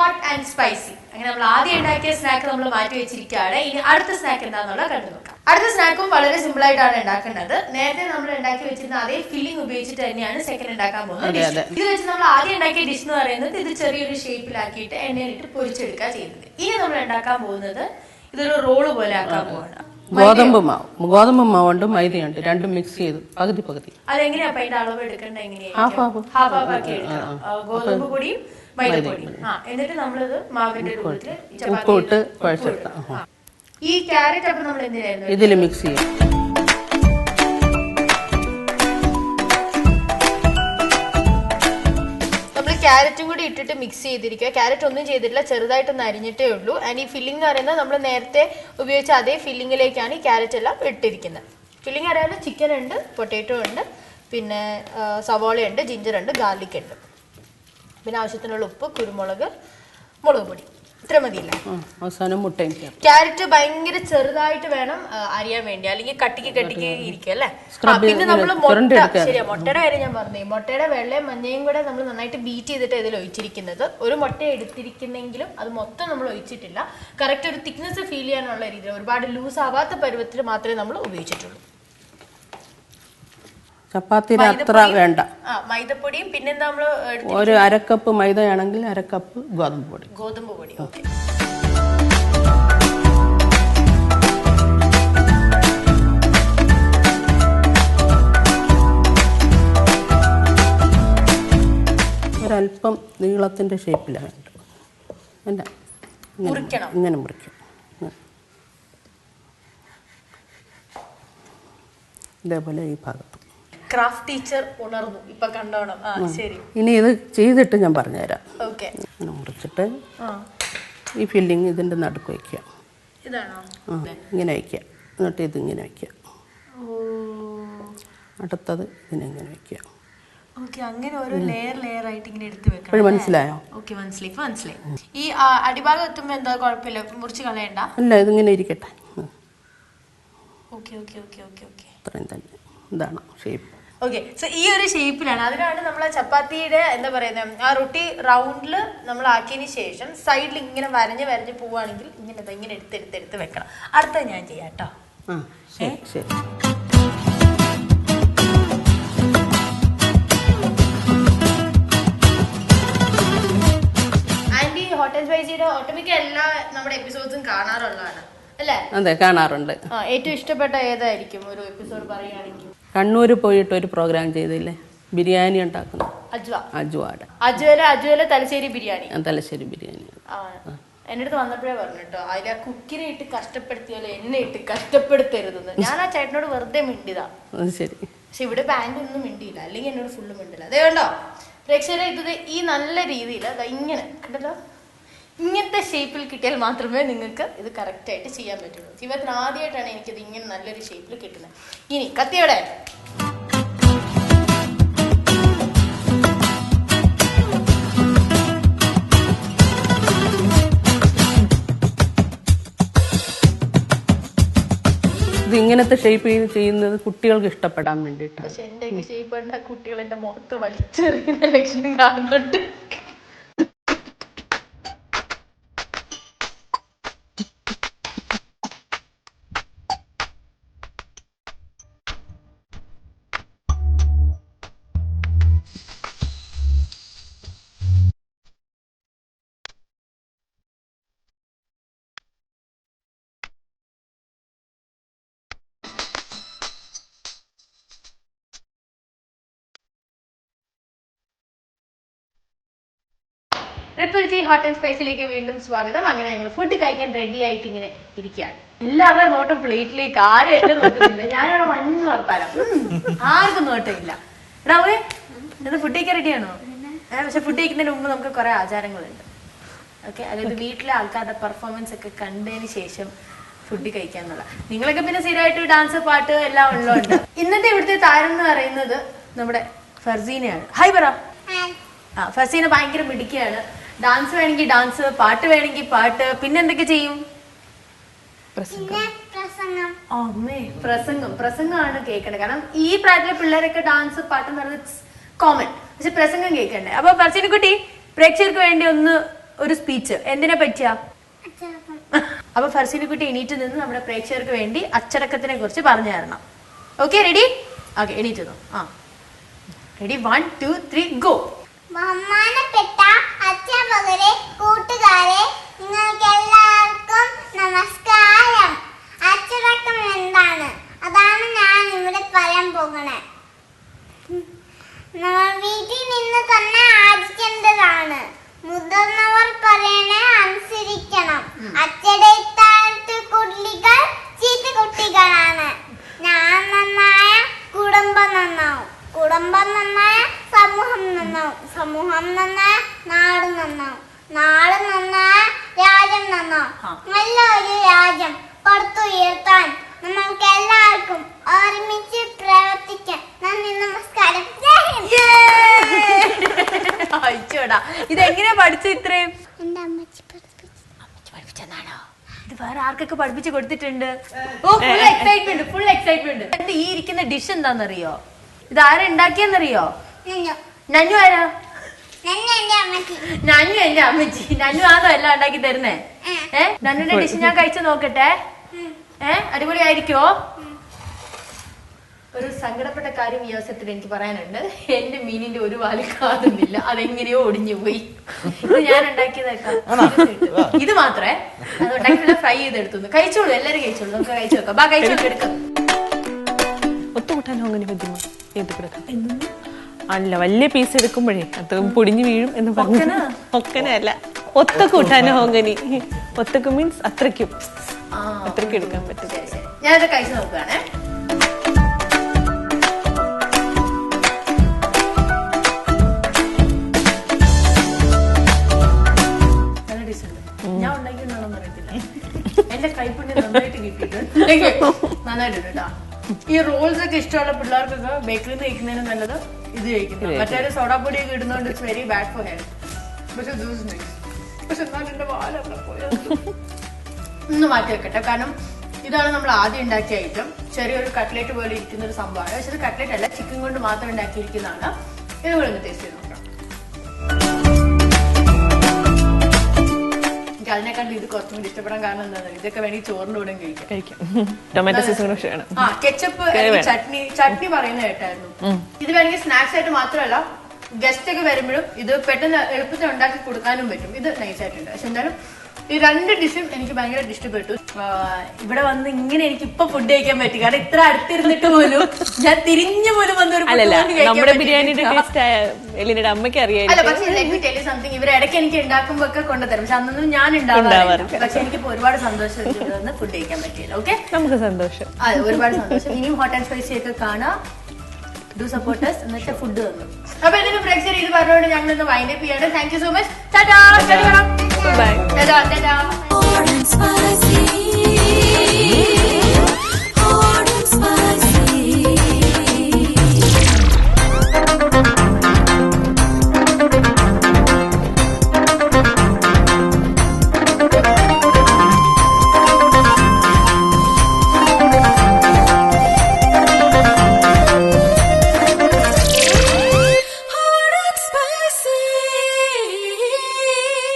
Hot and spicy. അങ്ങനെ നമ്മൾ ആദ്യം ഉണ്ടാക്കിയ സ്നാക്ക് നമ്മൾ മാറ്റി വെച്ചിരിക്കുകയാണ്. ഇനി അടുത്ത സ്നാക്ക് എന്താണെന്നുള്ള കണ്ടു നോക്കാം. അടുത്ത സ്നാക്കും വളരെ സിമ്പിൾ ആയിട്ടാണ് ഉണ്ടാക്കുന്നത്. നേരത്തെ നമ്മൾ ഉണ്ടാക്കി വെച്ചിരുന്ന അതേ ഫില്ലിംഗ് ഉപയോഗിച്ചിട്ട് തന്നെയാണ് സെക്കൻഡ് ഉണ്ടാക്കാൻ പോകുന്നത്. ഇത് വെച്ച് നമ്മൾ ആദ്യം ഉണ്ടാക്കിയ ഡിഷ് എന്ന് പറയുന്നത് ഇത് ചെറിയൊരു ഷേപ്പിലാക്കിയിട്ട് എണ്ണയിലിട്ട് പൊരിച്ചെടുക്കുക ചെയ്യുന്നത്. ഇനി നമ്മൾ ഉണ്ടാക്കാൻ പോകുന്നത് ഇതൊരു റോള് പോലെ ആക്കാൻ പോവാണ്. ഗോതമ്പ് മാവുണ്ട് മൈദയുണ്ട് രണ്ടും മിക്സ് ചെയ്ത് പകുതി അതെങ്ങനെയാ അതിന്റെ അളവ് എടുക്കേണ്ടത്? എങ്ങനെയാണ്? ഹാഫ് ആക്കി എടുക്കാം. ഗോതമ്പ് പൊടിയും മൈദപ്പൊടിയും. എന്നിട്ട് നമ്മളിത് മാവിന്റെ രൂപത്തിൽ ഉപ്പിട്ട് കുഴച്ചെടുക്കാം. ഈ ക്യാരറ്റ് അപ്പൊ നമ്മൾ എന്തിനായിരുന്നു ഇതിൽ മിക്സ് ചെയ്യും. ക്യാരറ്റും കൂടി ഇട്ടിട്ട് മിക്സ് ചെയ്തിരിക്കുക. ക്യാരറ്റ് ഒന്നും ചെയ്തിട്ടില്ല, ചെറുതായിട്ടൊന്ന് അരിഞ്ഞിട്ടേ ഉള്ളൂ. ആൻഡ് ഈ ഫില്ലിംഗ് എന്ന് പറയുന്നത് നമ്മൾ നേരത്തെ ഉപയോഗിച്ച അതേ ഫില്ലിങ്ങിലേക്കാണ് ഈ ക്യാരറ്റ് എല്ലാം ഇട്ടിരിക്കുന്നത്. ഫില്ലിംഗ് അറിയാമല്ലോ, ചിക്കൻ ഉണ്ട്, പൊട്ടാറ്റോ ഉണ്ട്, പിന്നെ സവോളയുണ്ട്, ജിഞ്ചർ ഉണ്ട്, ഗാർലിക് ഉണ്ട്, പിന്നെ ആവശ്യത്തിനുള്ള ഉപ്പ്, കുരുമുളക്, മുളക് പൊടി, ഇത്ര മതിയില്ല. അവസാനം മുട്ടയും. ക്യാരറ്റ് ഭയങ്കര ചെറുതായിട്ട് വേണം അരിയാൻ വേണ്ടി, അല്ലെങ്കിൽ കട്ടിക്ക് ഇരിക്കും അല്ലേ. പിന്നെ നമ്മൾ ശരിയാ, മുട്ടയുടെ കാര്യം ഞാൻ പറഞ്ഞു. മുട്ടയുടെ വെള്ളയും മഞ്ഞയും കൂടെ നമ്മൾ നന്നായിട്ട് ബീറ്റ് ചെയ്തിട്ട് ഇതിൽ ഒഴിച്ചിരിക്കുന്നത്. ഒരു മുട്ട എടുത്തിരിക്കുന്നെങ്കിലും അത് മൊത്തം നമ്മൾ ഒഴിച്ചിട്ടില്ല. കറക്റ്റ് ഒരു തിക്നെസ് ഫീൽ ചെയ്യാനുള്ള രീതിയിൽ, ഒരുപാട് ലൂസ് ആവാത്ത പരുവത്തിൽ മാത്രമേ നമ്മൾ ഉപയോഗിച്ചിട്ടുള്ളൂ. ചപ്പാത്തിയുടെ അത്ര വേണ്ട. മൈദപ്പൊടിയും പിന്നെന്താ നമ്മൾ ഒരു അരക്കപ്പ് മൈദയാണെങ്കിൽ അരക്കപ്പ് ഗോതമ്പ് പൊടി. ഓക്കെ. ഒരല്പം നീളത്തിന്റെ ഷേപ്പിലാണ് വേണ്ടത്. ഇങ്ങനെ മുറിക്കും. ഇതേപോലെ ഈ ഭാഗത്ത്. ക്രാഫ്റ്റ് ടീച്ചർ ഉണർന്നു, ഇപ്പൊ കണ്ടോണം. ശരി, ഇനി ഇത് ചെയ്തിട്ട് ഞാൻ പറഞ്ഞുതരാം. ഓക്കെ. ഇങ്ങനെ മുറിച്ചിട്ട് ഈ ഫില്ലിങ് ഇതിന്റെ നടുക്ക് വയ്ക്കുക. ഇതാണോ? ഇങ്ങനെ വയ്ക്കുക. എന്നിട്ട് ഇതിങ്ങനെ വയ്ക്കുക. അടുത്തത് ഇതിനെങ്ങനെ വയ്ക്കുക. ഓക്കെ, അങ്ങനെ ഓരോ ലെയർ ആയിട്ട് ഇങ്ങനെ എടുത്ത് വെക്കണം. ഇപ്പോൾ മനസ്സിലായോ? ഓക്കെ, മനസ്സിലായി. ഈ അടിഭാഗം എത്തുമ്പോ എന്താ കുഴപ്പമില്ല, മുറിച്ച് കളയണ്ട. അല്ല, ഇതിങ്ങനെ ഇരിക്കട്ടെ. ഓക്കെ. ഇത്രയും തന്നെ. ഇതാണ് ഷേപ്പ്. ഓക്കെ, സോ ഈ ഒരു ഷേപ്പിലാണ്. അതിനാണ് നമ്മൾ ചപ്പാത്തിയുടെ എന്താ പറയുന്നത്, ആ റൊട്ടി റൗണ്ടിൽ നമ്മൾ ആക്കിയതിന് ശേഷം സൈഡിൽ ഇങ്ങനെ വരഞ്ഞ് പോവുകയാണെങ്കിൽ ഇങ്ങനെ എടുത്ത് വെക്കണം. അടുത്ത ഞാൻ ചെയ്യാം കേട്ടോ. ശരി. ആന്റി ഹോട്ട് ആൻഡ് സ്പൈസിയുടെ ഒട്ടുമിക്ക എല്ലാ നമ്മുടെ എപ്പിസോഡ്സും കാണാറുള്ളതാണ് അല്ലേ? അതെ, കാണാറുണ്ട്. ഏറ്റവും ഇഷ്ടപ്പെട്ട ഏതായിരിക്കും ഒരു എപ്പിസോഡ് പറയുകയാണെങ്കിൽ? കണ്ണൂർ പോയിട്ട് ഒരു പ്രോഗ്രാം ചെയ്തില്ലേ, ബിരിയാണി ഉണ്ടാക്കുന്നു. അജ്വല തലശ്ശേരി ബിരിയാണി. തലശ്ശേരി ബിരിയാണി എന്റെ അടുത്ത് വന്നപ്പോഴേ പറഞ്ഞു കേട്ടോ, അതിൽ ആ കുക്കിനെ ഇട്ട് കഷ്ടപ്പെടുത്തിയാലോ എന്നെ ഇട്ട് കഷ്ടപ്പെടുത്തരുതെന്ന്. ഞാൻ ആ ചേട്ടനോട് വെറുതെ മിണ്ടിയതാ. ശരി. പക്ഷെ ഇവിടെ പാന്റ് ഒന്നും മിണ്ടിയില്ല, അല്ലെങ്കിൽ എന്നോട് ഫുള്ള് മിണ്ടില്ല. അതേ കണ്ടോ പ്രേക്ഷകരെ, ഇത് ഈ നല്ല രീതിയിൽ ഇങ്ങനെ കണ്ടല്ലോ, ഇങ്ങനത്തെ ഷേപ്പിൽ കിട്ടിയാൽ മാത്രമേ നിങ്ങൾക്ക് ഇത് കറക്റ്റ് ആയിട്ട് ചെയ്യാൻ പറ്റുള്ളൂ. ജീവിതത്തിന് ആദ്യമായിട്ടാണ് എനിക്കിത് ഇങ്ങനെ നല്ലൊരു ഷേപ്പിൽ കിട്ടുന്നത്. ഇനി കത്തിയോടെ ഇത് ഇങ്ങനത്തെ ഷേപ്പ് ചെയ്യുന്നത് കുട്ടികൾക്ക് ഇഷ്ടപ്പെടാൻ വേണ്ടിയിട്ടാണ്. പക്ഷെ എന്റെ ഷേപ്പ് കണ്ട കുട്ടികൾ എന്റെ മുഖത്ത് വലിച്ചെറിയുന്ന ലക്ഷണം കാണുന്നുണ്ട്. ഹോട്ട് ആൻഡ് സ്പൈസിലേക്ക് വീണ്ടും സ്വാഗതം. അങ്ങനെ ഞങ്ങൾ ഫുഡ് കഴിക്കാൻ റെഡി ആയിട്ട് ഇങ്ങനെ ഇരിക്കുകയാണ്. എല്ലാവരുടെ നോട്ടം പ്ലേറ്റിലേക്ക്, ആരും എന്നെ നോക്കുന്നില്ല. ഞാനിവിടെ മഞ്ഞ് വർത്താനം, ആർക്കും നോട്ടമില്ല. എടാ ഇത് ഫുഡ് കഴിക്കാൻ റെഡിയാണോ? പക്ഷെ ഫുഡ് കഴിക്കുന്നതിന് മുമ്പ് നമുക്ക് കുറെ ആചാരങ്ങളുണ്ട്. ഓക്കെ, അതായത് വീട്ടിലെ ആൾക്കാരുടെ പെർഫോമൻസ് ഒക്കെ കണ്ടതിന് ശേഷം ഫുഡ് കഴിക്കാന്നുള്ള. നിങ്ങളൊക്കെ പിന്നെ സ്ഥിരമായിട്ട് ഡാൻസ്, പാട്ട് എല്ലാം ഉള്ളതുണ്ട്. ഇന്നത്തെ ഇവിടുത്തെ താരം എന്ന് പറയുന്നത് നമ്മുടെ ഫർസീനയാണ്. ഹായ് പറ. ഫർസീന ഭയങ്കര മിടുക്കിയാണ്. ഡാൻസ് വേണമെങ്കിൽ ഡാൻസ്, പാട്ട് വേണമെങ്കിൽ പാട്ട്, പിന്നെ എന്തൊക്കെ ചെയ്യും? പ്രസംഗമാണ് കേൾക്കേണ്ടത്. കാരണം ഈ പ്രായത്തിലെ പിള്ളേരൊക്കെ ഡാൻസ്, പാട്ട് എന്ന് പറയുന്നത് കോമൺ. പക്ഷെ പ്രസംഗം കേൾക്കണ്ടേ. അപ്പൊ ഫർസീന കുട്ടി പ്രേക്ഷകർക്ക് വേണ്ടി ഒന്ന് ഒരു സ്പീച്ച് എന്തിനെ പറ്റിയാ? അപ്പൊ ഫർസീന കുട്ടി എണീറ്റ് നിന്ന് നമ്മുടെ പ്രേക്ഷകർക്ക് വേണ്ടി അച്ചടക്കത്തിനെ കുറിച്ച് പറഞ്ഞു തരണം. Okay, ready? ഓക്കെ, എണീറ്റ് നിന്നു. ആ, റെഡി? 1 2 3 ഗോ. ബഹുമാനപ്പെട്ട അധ്യാപകരെ, കൂട്ടുകാരെ, നിങ്ങൾക്ക് എല്ലാവർക്കും നമസ്കാരം. അച്ചടക്കം എന്താണ്? അതാണ് ഞാൻ ഇവിടെ പറയാൻ പോകണേ. നമ്മൾ വീട്ടിൽ നിന്ന് തന്നെ ആചരിക്കേണ്ടതാണ്. മുതിർന്നവർ പറയണേ അനുസരിക്കണം. അച്ചടക്കത്താഴത്ത് കുട്ടികൾ ചീത്ത കുട്ടികളാണ്. ഞാൻ നന്നായ കുടുംബം നന്നാവും, കുടുംബം നന്നായ സമൂഹം നന്നാവും, സമൂഹം നന്നായ നാട് നന്നാവും, നാട് നന്നായ രാജ്യം നന്നാവും. നല്ലൊരു രാജ്യം പടുത്തുയർത്താൻ നമ്മൾക്ക് എല്ലാവർക്കും ഒരുമിച്ച് പ്രവർത്തിക്കാം. നന്ദി, നമസ്കാരം. അയച്ചോടാ, ഇതെങ്ങനെയാ പഠിച്ചു ഇത്രയും? എന്റെ അമ്മച്ചി പഠിപ്പിച്ചെന്നാണോ? ഇത് വേറെ ആർക്കൊക്കെ പഠിപ്പിച്ചു കൊടുത്തിട്ടുണ്ട്? ഓ, ഫുൾ എക്സൈറ്റ്മെന്റ്, ഫുൾ എക്സൈറ്റ്മെന്റ്. ഈ ഇരിക്കുന്ന ഡിഷ് എന്താണെന്നറിയോ? ഇത് ആരാ ഉണ്ടാക്കിയെന്നറിയോ? നന്നു ആരാ? നന്നു എന്റെ അമ്മച്ചി. നന്നു ആണോ എല്ലാം ഉണ്ടാക്കി തരുന്നേ? നന്നുന്റെ ഡിഷ് ഞാൻ കഴിച്ചു നോക്കട്ടെ. അടിപൊളിയായിരിക്കുമോ? ഒരു സങ്കടപ്പെട്ട കാര്യം ഈ അവസരത്തിൽ എനിക്ക് പറയാനുണ്ട്. എന്റെ മീനിന്റെ ഒരു വാല് കാണുന്നില്ല, അതെങ്ങനെയോ ഒടിഞ്ഞു പോയി. ഇത് ഞാൻ ഉണ്ടാക്കിയതേക്കാം. ഇത് മാത്രമേ അത് ഉണ്ടാക്കി ഫ്രൈ ചെയ്തെടുത്തു. കഴിച്ചോളൂ, എല്ലാരും കഴിച്ചോളൂ. നമുക്ക് കഴിച്ചു നോക്കാം. ബാ, കഴിച്ചോളൂ, എടുക്കാം. ഒത്തുകൂട്ടാനോ അങ്ങനെ പറ്റുമോ? അല്ല, വലിയ പീസ് എടുക്കുമ്പോഴേ അത് പൊടിഞ്ഞു വീഴും എന്ന് പറഞ്ഞു. ഒക്കനല്ല, ഒത്ത കൂട്ടാനോ അങ്ങനെ. ഒത്തക്ക് മീൻസ് അത്രയ്ക്കും എടുക്കാൻ പറ്റും. ഞാനത് കഴിച്ചു നോക്കുകയാണേ. നല്ല ടേസ്റ്റ് ഉണ്ട്. ഞാൻ ഉണ്ടാക്കിയെന്നാണെന്ന് അറിയത്തില്ല. എന്റെ കൈപ്പുണ്യം നന്നായിട്ട് കിട്ടിയിട്ടുണ്ട്. നന്നായിട്ടുണ്ട് കേട്ടോ. ഈ റോൾസ് ഒക്കെ ഇഷ്ടമുള്ള പിള്ളേർക്കൊക്കെ ബേക്കറിയിൽ നിന്ന് കഴിക്കുന്നതിന് നല്ലത് ഇത് കഴിക്കുന്നത്. മറ്റേ സോഡാപ്പൊടിയൊക്കെ ഇടുന്നതുകൊണ്ട് it's very bad for health. പക്ഷെ എന്നാലും എന്റെ വാലൊക്കെ പോയത് ഒന്ന് മാറ്റി വെക്കട്ടെ. കാരണം ഇതാണ് നമ്മൾ ആദ്യം ഉണ്ടാക്കിയ ഐറ്റം. ചെറിയൊരു കട്ട്ലേറ്റ് പോലെ ഇരിക്കുന്ന ഒരു സംഭവമാണ്. പക്ഷെ ഇത് കട്ട്ലേറ്റ് അല്ല, ചിക്കൻ കൊണ്ട് മാത്രം ഉണ്ടാക്കിയിരിക്കുന്നതാണ്. ഇതുപോലെ ഒന്ന് ടേസ്റ്റ് ചെയ്ത് നോക്കാം. എനിക്ക് അതിനെക്കാളും ഇത് കുറച്ചും കൂടി ഇഷ്ടപ്പെടാൻ കാരണം എന്താണ്? ഇതൊക്കെ വേണമെങ്കിൽ ചോറിന്റെ കൂടെ കഴിക്കാം. ടൊമാറ്റോ സോസ് കൂടെ വേണം. ആ, കെച്ചപ്പ്, ചട്നി പറയുന്നത് കേട്ടായിരുന്നു. ഇത് വേണമെങ്കിൽ സ്നാക്സ് ആയിട്ട് മാത്രമല്ല, ഗസ്റ്റ് ഒക്കെ വരുമ്പോഴും ഇത് പെട്ടെന്ന് എളുപ്പത്തിൽ ഉണ്ടാക്കി കൊടുക്കാനും പറ്റും. ഇത് നൈസായിട്ടുണ്ട്. പക്ഷെ എന്തായാലും ഈ രണ്ട് ഡിഷും എനിക്ക് ഭയങ്കരമായിട്ട് ഇഷ്ടപ്പെട്ടു. ഇവിടെ വന്ന് ഇങ്ങനെ എനിക്ക് ഇപ്പൊ ഫുഡ് കഴിക്കാൻ പറ്റി. കാരണം ഇത്ര അടുത്തിരുന്നിട്ട് പോലും ഞാൻ തിരിഞ്ഞു പോലും വന്നൊരു നമ്മുടെ ബിരിയാണിയുടെ ടേസ്റ്റ് അമ്മയ്ക്ക് അറിയാം. അല്ല, പക്ഷെ സംതിങ് ഇവർ ഇടയ്ക്ക് എനിക്ക് ഉണ്ടാക്കുമ്പോ ഒക്കെ കൊണ്ടുതരും. പക്ഷെ അന്നൊന്നും ഞാൻ ഉണ്ടാവാറില്ല. പക്ഷെ എനിക്കിപ്പോ ഒരുപാട് സന്തോഷം വന്ന് ഫുഡ് കഴിക്കാൻ പറ്റിയല്ലോ. ഓക്കെ, നമുക്ക് സന്തോഷം. അതെ, ഒരുപാട് സന്തോഷം. ഇനിയും ഹോട്ട് ആൻഡ് സ്പൈസി ഒക്കെ കാണാം. ഡു സപ്പോർട്ടേഴ്സ് എന്നിട്ട് ഫുഡ് തന്നു. അപ്പൊ ഇതിന് പ്രേക്ഷകർ ഇത് പറഞ്ഞുകൊണ്ട് ഞങ്ങൾ ഇന്ന് വൈൻഡപ്പ് ചെയ്യാണ്. Thank you so much. By.